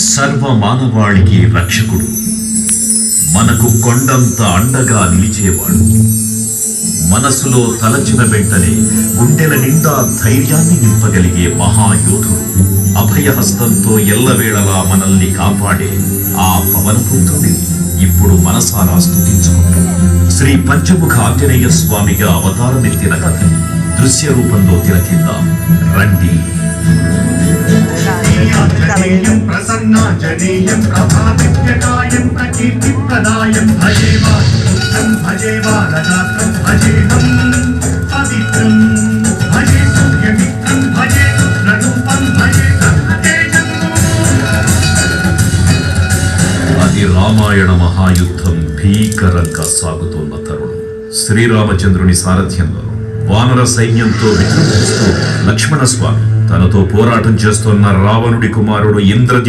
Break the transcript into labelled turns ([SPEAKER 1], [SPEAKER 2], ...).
[SPEAKER 1] సర్వ మానవాళికి రక్షకుడు, మనకు కొండంత అండగా నిలిచేవాడు. మనసులో తలచిన వెంటనే గుండెల నిండా ధైర్యాన్ని నింపగలిగే మహాయోధుడు, అభయహస్తంతో ఎల్లవేళలా మనల్ని కాపాడే ఆ పవనపుత్రుడిని ఇప్పుడు మనసారా స్తుతించుకుంటూ శ్రీ పంచముఖ ఆంజనేయ స్వామిగా అవతారమెత్తిన కథని దృశ్య రూపంలో తిలకిద్దాం రండి.
[SPEAKER 2] ప్రసన్నాంజనేయం ప్రభావిత్యకాయం ప్రకీర్తిప్రదాయం భజే వాసుదేవం భజే బాలగాత్రం భజేహం పవిత్రం భజే సూర్యమిత్రం భజే రుద్రరూపం భజే సర్వతేజం.
[SPEAKER 1] అది రామాయణ మహాయుద్ధం భీకరంగా సాగుతున్న తరుణం. శ్రీరామచంద్రుని సారథ్యంలో వానర సైన్యంతో విజృంభిస్తూ లక్ష్మణస్వామి తనతో పోరాటం చేస్తున్న రావణుడి కుమారుడు ఇంద్రజిత్